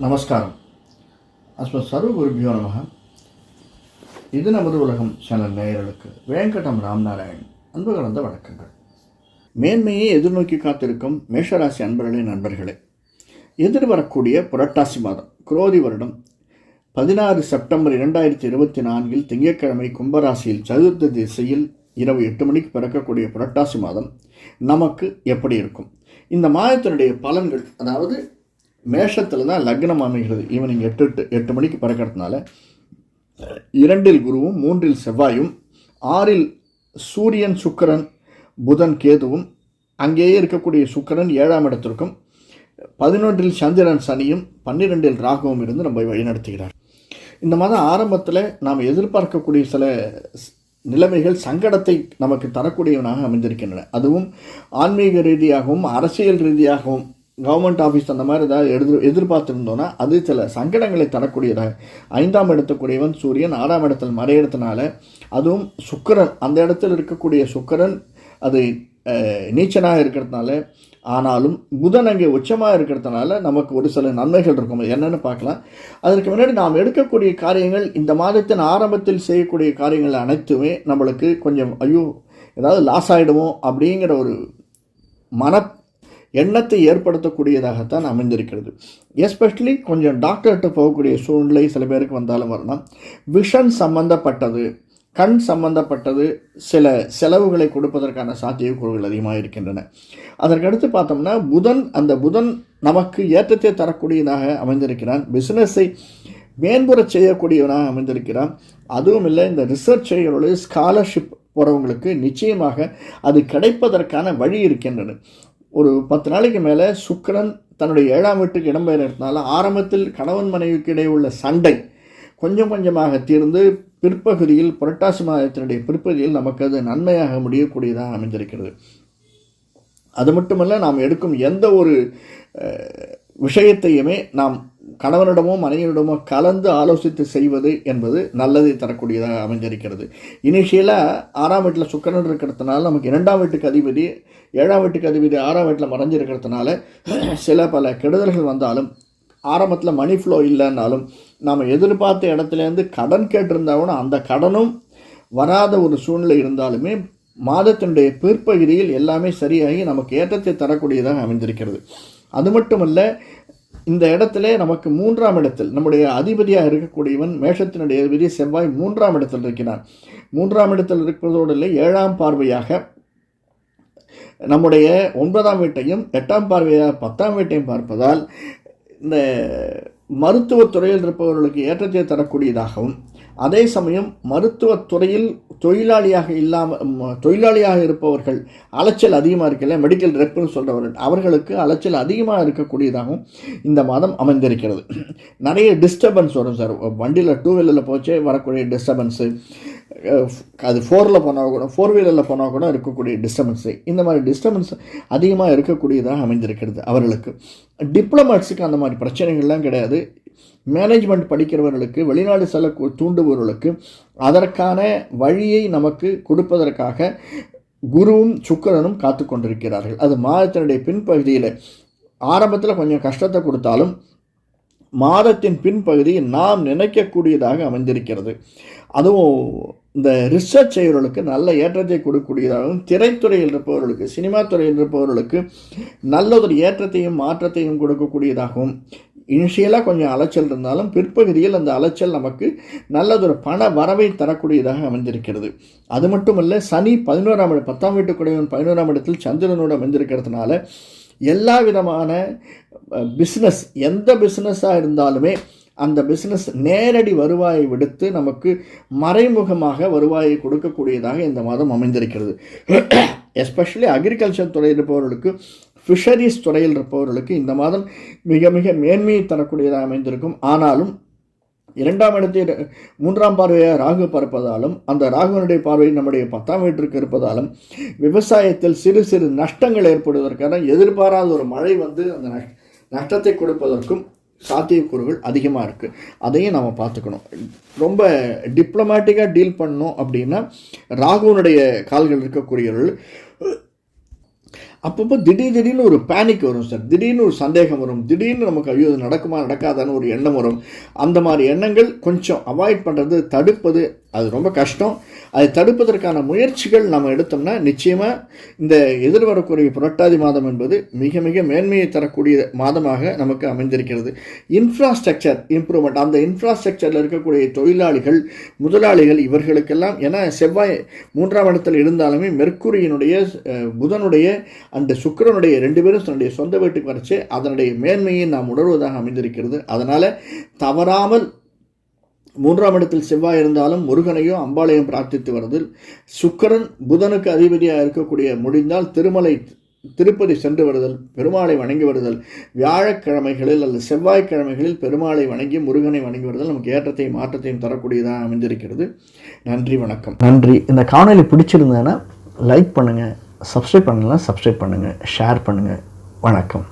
நமஸ்காரம். சர்வகுருபியோ நமக. இது நமது உலகம் சேனல் நேயர்களுக்கு வேங்கடம் ராம்நாராயண் அன்பு கலந்த வணக்கங்கள். மேன்மையை எதிர்நோக்கி காத்திருக்கும் மேஷராசி அன்பர்களின் நண்பர்களே, எதிர்வரக்கூடிய புரட்டாசி மாதம் குரோதி வருடம் 16 செப்டம்பர் 2024 திங்கட்கிழமை கும்பராசியில் சதுர்த்த திசையில் இரவு 8 மணிக்கு பிறக்கக்கூடிய புரட்டாசி மாதம் நமக்கு எப்படி இருக்கும்? இந்த மாதத்தினுடைய பலன்கள், அதாவது மேஷத்தில் தான் லக்னம் அமைகிறது. ஈவினிங் 8 மணிக்கு பிறக்கிறதுனால 2 குருவும் 3 செவ்வாயும் 6 சூரியன் சுக்கிரன் புதன் கேதுவும், அங்கேயே இருக்கக்கூடிய சுக்கிரன் 7ஆம் இடத்திற்கும் 11 சந்திரன் சனியும் 12 ராகுவும் இருந்து நம்ம வழிநடத்துகிறார். இந்த மாதம் ஆரம்பத்தில் நாம் எதிர்பார்க்கக்கூடிய சில நிலைமைகள் சங்கடத்தை நமக்கு தரக்கூடியவனாக அமைந்திருக்கின்றன. அதுவும் ஆன்மீக ரீதியாகவும் அரசியல் ரீதியாகவும் கவர்மெண்ட் ஆஃபீஸ் அந்த மாதிரி ஏதாவது எதிர்பார்த்துருந்தோன்னா அது சில சங்கடங்களை தரக்கூடியதாக. 5ஆம் இடத்துக்குரியவன் சூரியன் 6ஆம் இடத்தில் மறையிடத்தினால, அதுவும் சுக்கிரன் அந்த இடத்தில் இருக்கக்கூடிய சுக்கிரன் அது நீச்சனாக இருக்கிறதுனால, ஆனாலும் புதன் அங்கே உச்சமாக இருக்கிறதுனால நமக்கு ஒரு சில நன்மைகள் இருக்கும். என்னென்னு பார்க்கலாம். அதற்கு முன்னாடி நாம் எடுக்கக்கூடிய காரியங்கள், இந்த மாதத்தின் ஆரம்பத்தில் செய்யக்கூடிய காரியங்கள் அனைத்துமே நம்மளுக்கு கொஞ்சம் ஏதாவது லாஸ் ஆகிடுமோ அப்படிங்கிற ஒரு எண்ணத்தை ஏற்படுத்தக்கூடியதாகத்தான் அமைந்திருக்கிறது. எஸ்பெஷலி கொஞ்சம் டாக்டர்கிட்ட போகக்கூடிய சூழ்நிலை சில பேருக்கு வந்தாலும் வரலாம். விஷன் சம்பந்தப்பட்டது, கண் சம்பந்தப்பட்டது சில செலவுகளை கொடுப்பதற்கான சாத்தியக்கூறுகள் அதிகமாக இருக்கின்றன. அதற்கடுத்து பார்த்தோம்னா அந்த புதன் நமக்கு ஏற்றத்தை தரக்கூடியதாக அமைந்திருக்கிறான். பிஸ்னஸை மேம்புற செய்யக்கூடியவனாக அமைந்திருக்கிறான். அதுவும் இல்லை, இந்த ரிசர்ச் செய்கிறவர்கள் ஸ்காலர்ஷிப் போகிறவங்களுக்கு நிச்சயமாக அது கிடைப்பதற்கான வழி இருக்கின்றன. ஒரு 10 நாளைக்கு மேலே சுக்கிரன் தன்னுடைய 7ஆம் வீட்டுக்கு இடம்பெயர்னால ஆரம்பத்தில் கணவன் மனைவிக்கு இடையே உள்ள சண்டை கொஞ்சம் கொஞ்சமாக தீர்ந்து பிற்பகுதியில் புரட்டாசி மாதத்தினுடைய பிற்பகுதியில் நமக்கு அது நன்மையாக முடியக்கூடியதாக அமைந்திருக்கிறது. அது மட்டுமல்ல, நாம் எடுக்கும் எந்த ஒரு விஷயத்தையுமே நாம் கணவனிடமோ மனைவியிடமோ கலந்து ஆலோசித்து செய்வது என்பது நல்லதை தரக்கூடியதாக அமைந்திருக்கிறது. இனிஷியலாக 6ஆம் வீட்டில் சுக்கிரன் இருக்கிறதுனால நமக்கு 2ஆம் வீட்டுக்கு அதிபதி 7ஆம் வீட்டுக்கு அதிபதி 6ஆம் வீட்டில் மறைஞ்சிருக்கிறதுனால சில பல கெடுதல்கள் வந்தாலும், ஆரம்பத்தில் மணி ஃப்ளோ இல்லைன்னாலும், நாம் எதிர்பார்த்த இடத்துலேருந்து கடன் கேட்டிருந்தாலும் அந்த கடனும் வராத ஒரு சூழ்நிலை இருந்தாலுமே மாதத்தினுடைய பிற்பகுதியில் எல்லாமே சரியாகி நமக்கு ஏற்றத்தை தரக்கூடியதாக அமைந்திருக்கிறது. அது மட்டுமல்ல, இந்த இடத்துல நமக்கு 3ஆம் இடத்தில் நம்முடைய அதிபதியாக இருக்கக்கூடியவன் மேஷத்தினுடைய அதிபதி செவ்வாய் 3ஆம் இடத்தில் இருக்கிறான். 3ஆம் இடத்தில் இருப்பதோடு இல்லை, 7ஆம் பார்வையாக நம்முடைய 9ஆம் வீட்டையும் 8ஆம் பார்வையாக 10ஆம் வீட்டையும் பார்ப்பதால் இந்த மருத்துவத்துறையில் இருப்பவர்களுக்கு ஏற்றத்தை தரக்கூடியதாகவும், அதே சமயம் மருத்துவத்துறையில் தொழிலாளியாக இருப்பவர்கள் அலைச்சல் அதிகமாக இருக்கல, மெடிக்கல் ரெப்புன்னு சொல்கிறவர்கள் அவர்களுக்கு அலைச்சல் அதிகமாக இருக்கக்கூடியதாகவும் இந்த மாதம் அமைந்திருக்கிறது. நிறைய டிஸ்டர்பன்ஸ் வரும் சார். வண்டியில் 2 வீலரில் போச்சே வரக்கூடிய டிஸ்டர்பன்ஸு, அது 4 வீலரில் போனால் கூட இருக்கக்கூடிய டிஸ்டர்பன்ஸு, இந்த மாதிரி டிஸ்டர்பன்ஸ் அதிகமாக இருக்கக்கூடியதாக அமைந்திருக்கிறது. அவர்களுக்கு டிப்ளமேட்ஸுக்கு அந்த மாதிரி பிரச்சனைகள்லாம் கிடையாது. மேனேஜ்மெண்ட் படிக்கிறவர்களுக்கு, வெளிநாடு செல்ல தூண்டுபவர்களுக்கு அதற்கான வழியை நமக்கு கொடுப்பதற்காக குருவும் சுக்கிரனும் காத்து கொண்டிருக்கிறார்கள். அது மாதத்தினுடைய பின்பகுதியில் ஆரம்பத்தில் கொஞ்சம் கஷ்டத்தை கொடுத்தாலும் மாதத்தின் பின்பகுதி நாம் நினைக்கக்கூடியதாக அமைந்திருக்கிறது. அதுவும் இந்த ரிசர்ச் செய்கிறவர்களுக்கு நல்ல ஏற்றத்தை கொடுக்கக்கூடியதாகவும், திரைத்துறையில் இருப்பவர்களுக்கு, சினிமா துறையில் இருப்பவர்களுக்கு நல்லதொரு ஏற்றத்தையும் மாற்றத்தையும் கொடுக்கக்கூடியதாகவும், இனிஷியலாக கொஞ்சம் அலைச்சல் இருந்தாலும் பிற்பகுதியில் அந்த அலைச்சல் நமக்கு நல்லதொரு பண வரவை தரக்கூடியதாக அமைந்திருக்கிறது. அது மட்டுமல்ல, சனி 10ஆம் வீட்டுக்குடையவன் 11ஆம் இடத்தில் சந்திரனோடு அமைந்திருக்கிறதுனால எல்லா விதமான பிஸ்னஸ், எந்த பிஸ்னஸாக இருந்தாலுமே அந்த பிஸ்னஸ் நேரடி வருவாயை விடுத்து நமக்கு மறைமுகமாக வருவாயை கொடுக்கக்கூடியதாக இந்த மாதம் அமைந்திருக்கிறது. எஸ்பெஷலி அக்ரிகல்ச்சர் துறையில் இருப்பவர்களுக்கு, ஃபிஷரிஸ் துறையில் இருப்பவர்களுக்கு இந்த மாதம் மிக மிக மேன்மையை தரக்கூடியதாக அமைந்திருக்கும். ஆனாலும் 2ஆம் இடத்தை 3ஆம் பார்வையாக ராகு பார்ப்பதாலும், அந்த ராகுனுடைய பார்வை நம்முடைய 10ஆம் வீட்டிற்கு இருப்பதாலும் விவசாயத்தில் சிறு சிறு நஷ்டங்கள் ஏற்படுவதற்கான எதிர்பாராத ஒரு மழை வந்து அந்த நஷ்டத்தை கொடுப்பதற்கும் சாத்தியக்கூறுகள் அதிகமாக இருக்குது. அதையும் நம்ம பார்த்துக்கணும். ரொம்ப டிப்ளமேட்டிக்காக டீல் பண்ணணும் அப்படின்னா ராகுனுடைய கால்கள் இருக்கக்கூடியவர்கள் அப்பப்போ திடீர்னு ஒரு பேனிக் வரும் சார். திடீர்னு ஒரு சந்தேகம் வரும். திடீர்னு நமக்கு ஐயோ இது நடக்குமா நடக்காதான்னு ஒரு எண்ணம் வரும். அந்த மாதிரி எண்ணங்கள் கொஞ்சம் அவாய்ட் பண்ணுறது, தடுப்பது அது ரொம்ப கஷ்டம். அதை தடுப்பதற்கான முயற்சிகள் நம்ம எடுத்தோம்னா நிச்சயமாக இந்த எதிர்வரக்கூடிய புரட்டாதி மாதம் என்பது மிக மிக மேன்மையை தரக்கூடிய மாதமாக நமக்கு அமைந்திருக்கிறது. இன்ஃப்ராஸ்ட்ரக்சர் இம்ப்ரூவ்மெண்ட், அந்த இன்ஃப்ராஸ்ட்ரக்சரில் இருக்கக்கூடிய தொழிலாளிகள், முதலாளிகள், இவர்களுக்கெல்லாம் ஏன்னா செவ்வாய் 3ஆம் இடத்தில் இருந்தாலுமே மெர்க்குரியினுடைய, புதனுடைய, அந்த சுக்கிரனுடைய 2 பேரும் தன்னுடைய சொந்த வீட்டுக்கு வரைச்சு அதனுடைய மேன்மையை நாம் உணர்வதாக அமைந்திருக்கிறது. அதனால் தவறாமல் 3ஆம் இடத்தில் செவ்வாய் இருந்தாலும் முருகனையும் அம்பாளையும் பிரார்த்தித்து வருதல், சுக்கிரன் புதனுக்கு அதிபதியாக இருக்கக்கூடிய முடிந்தால் திருப்பதி சென்று வருதல், பெருமாளை வணங்கி வருதல், வியாழக்கிழமைகளில் அல்லது செவ்வாய்க்கிழமைகளில் பெருமாளை வணங்கி முருகனை வணங்கி வருதல் நமக்கு ஏற்றத்தையும் மாற்றத்தையும் தரக்கூடியதாக அமைந்திருக்கிறது. நன்றி, வணக்கம். நன்றி. இந்த காணொலி பிடிச்சிருந்தேன்னா லைக் பண்ணுங்கள், சப்ஸ்கிரைப் பண்ணலாம் சப்ஸ்கிரைப் பண்ணுங்கள், ஷேர் பண்ணுங்கள். வணக்கம்.